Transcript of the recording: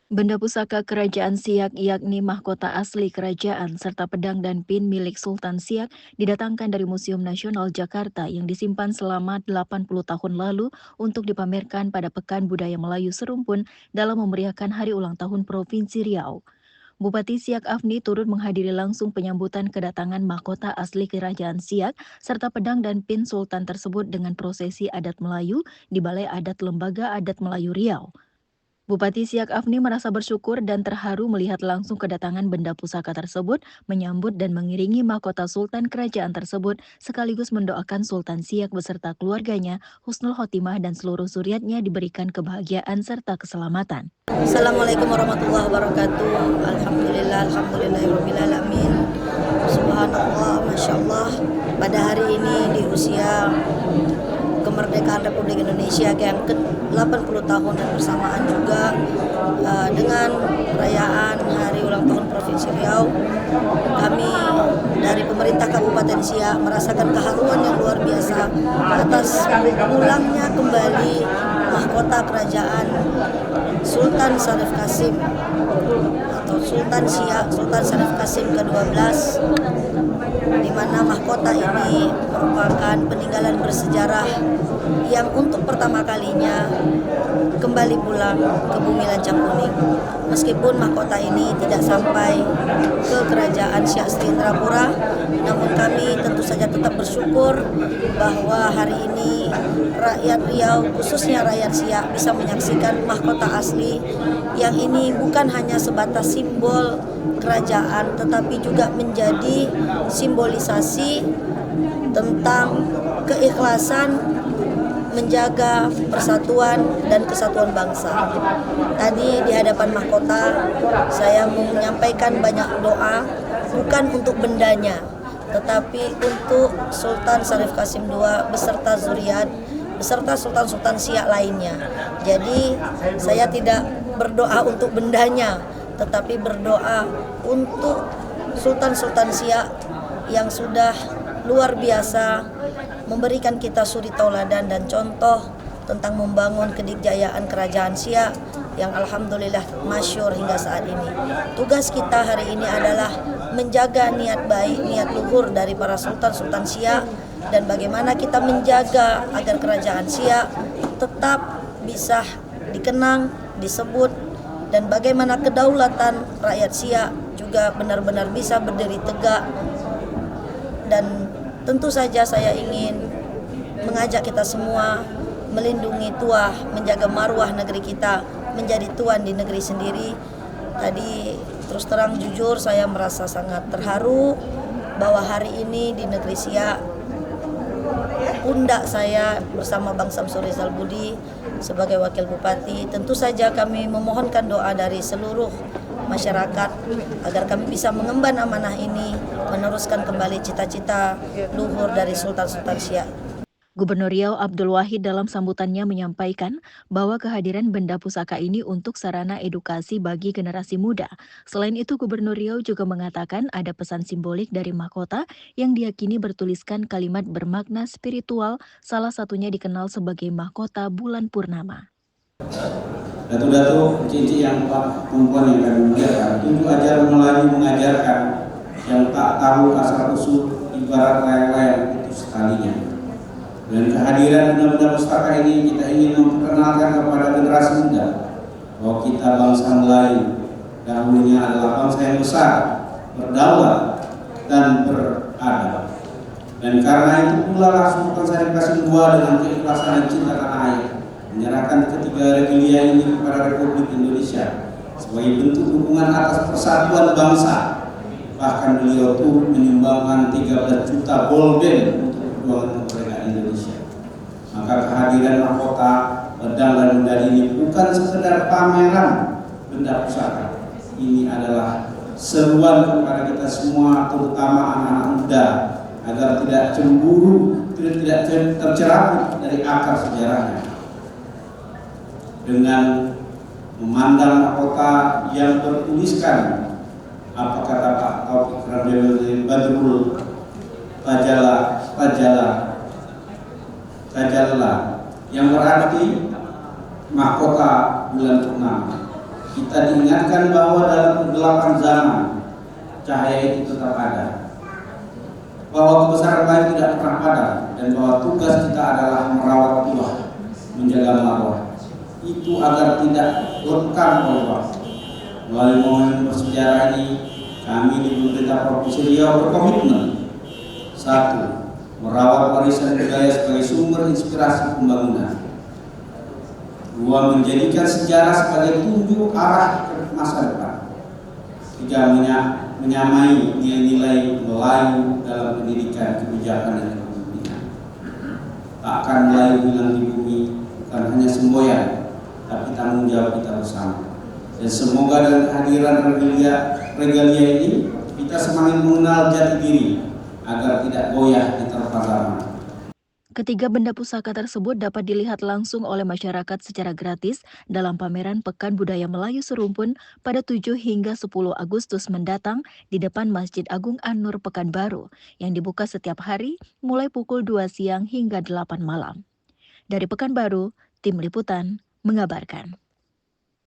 Benda pusaka Kerajaan Siak yakni mahkota asli kerajaan serta pedang dan pin milik Sultan Siak didatangkan dari Museum Nasional Jakarta yang disimpan selama 80 tahun lalu untuk dipamerkan pada Pekan Budaya Melayu Serumpun dalam memeriahkan Hari Ulang Tahun Provinsi Riau. Bupati Siak Afni turut menghadiri langsung penyambutan kedatangan mahkota asli Kerajaan Siak serta pedang dan pin Sultan tersebut dengan prosesi adat Melayu di Balai Adat Lembaga Adat Melayu Riau. Bupati Siak Afni merasa bersyukur dan terharu melihat langsung kedatangan benda pusaka tersebut, menyambut dan mengiringi mahkota Sultan Kerajaan tersebut, sekaligus mendoakan Sultan Siak beserta keluarganya, husnul khotimah dan seluruh zuriatnya diberikan kebahagiaan serta keselamatan. Assalamualaikum warahmatullahi wabarakatuh. Alhamdulillahirrabbilalamin. Subhanallah, Masya Allah. Pada hari ini di usia kemerdekaan Republik Indonesia yang ke-80 tahun dan bersamaan juga dengan perayaan Hari Ulang Tahun Provinsi Riau, kami dari pemerintah Kabupaten Siak merasakan keharuan yang luar biasa atas pulangnya kembali mahkota kerajaan Sultan Syarif Kasim atau Sultan Siak, Sultan Syarif Kasim ke-12, di mana mahkota ini merupakan peninggalan bersejarah yang untuk pertama kalinya kembali pulang ke bumi Lancang Kuning. Meskipun mahkota ini tidak sampai ke kerajaan Siak Sri Indrapura, namun kami tentu saja tetap bersyukur bahwa hari ini rakyat Riau, khususnya rakyat Siak, bisa menyaksikan mahkota asli yang ini bukan hanya sebatas simbol kerajaan, tetapi juga menjadi simbolisasi tentang keikhlasan menjaga persatuan dan kesatuan bangsa. Tadi di hadapan mahkota saya menyampaikan banyak doa, bukan untuk bendanya, tetapi untuk Sultan Syarif Kasim II beserta zuriat, beserta sultan-sultan Siak lainnya. Jadi saya tidak berdoa untuk bendanya, tetapi berdoa untuk sultan-sultan Siak yang sudah luar biasa memberikan kita suri tauladan dan contoh tentang membangun kedikjayaan kerajaan Siak yang alhamdulillah masyhur hingga saat ini. Tugas kita hari ini adalah menjaga niat baik, niat luhur dari para sultan-sultan Siak, dan bagaimana kita menjaga agar kerajaan Siak tetap bisa dikenang, disebut, dan bagaimana kedaulatan rakyat Siak juga benar-benar bisa berdiri tegak. Dan tentu saja saya ingin mengajak kita semua melindungi tuah, menjaga marwah negeri kita, menjadi tuan di negeri sendiri. Tadi terus terang jujur saya merasa sangat terharu bahwa hari ini di negeri Siak, pundak saya bersama Bang Samsul Rizal Budi sebagai wakil bupati, tentu saja kami memohonkan doa dari seluruh masyarakat agar kami bisa mengemban amanah ini, meneruskan kembali cita-cita luhur dari Sultan-Sultan Siak. Gubernur Riau Abdul Wahid dalam sambutannya menyampaikan bahwa kehadiran benda pusaka ini untuk sarana edukasi bagi generasi muda. Selain itu, Gubernur Riau juga mengatakan ada pesan simbolik dari mahkota yang diyakini bertuliskan kalimat bermakna spiritual, salah satunya dikenal sebagai mahkota bulan purnama. Datu-datu cincin yang Pak perempuan yang kami muliakan, itu ajar Melayu mengajarkan yang tak tahu asal usul ibarat layang-layang itu sekalinya. Dan kehadiran benda-benda pustaka ini kita ingin memperkenalkan kepada generasi muda bahwa kita bangsa Melayu dahulunya adalah bangsa yang besar, berdaulat dan beradab. Dan karena itu pula lah Sultan Syarif Kasim II dengan keikhlasan dan cinta tanah air menyerahkan ketiga regalia ini kepada Republik Indonesia sebagai bentuk dukungan atas persatuan bangsa. Bahkan beliau turut menyumbangkan 13 juta golden untuk perjuangan kemerdekaan Indonesia. Maka kehadiran mahkota, pedang dan medali ini bukan sekedar pameran benda pusaka. Ini adalah seruan kepada kita semua, terutama anak-anak muda, agar tidak cemburu, tidak tercerabut dari akar sejarahnya. Dengan memandang mahkota yang bertuliskan apa kata Pak Taufik Rabiul Badrul Tajalla yang berarti mahkota bulan purnama. Kita diingatkan bahwa dalam kegelapan zaman cahaya itu tetap ada, bahwa kebesaran lain tidak pernah padam, dan bahwa tugas kita adalah merawat tuah, menjaga marwah itu agar tidak lekang oleh waktu. Melalui momen bersejarah ini, kami di pemerintah Provinsi Riau berkomitmen: satu, merawat warisan budaya sebagai sumber inspirasi pembangunan; dua, menjadikan sejarah sebagai tunjuk arah ke masa depan; tiga, menyamai nilai-nilai Melayu dalam pendidikan, kebijakan, dan kepemimpinan. Takkan Melayu hilang di bumi, bukan hanya semboyan, tapi tanggung jawab kita bersama. Dan semoga dengan kehadiran regalia ini, kita semakin mengenal jati diri agar tidak goyah di terpa zaman. Ketiga benda pusaka tersebut dapat dilihat langsung oleh masyarakat secara gratis dalam pameran Pekan Budaya Melayu Serumpun pada 7 hingga 10 Agustus mendatang di depan Masjid Agung An-Nur Pekanbaru yang dibuka setiap hari mulai pukul 2 siang hingga 8 malam. Dari Pekanbaru, Tim Liputan mengabarkan.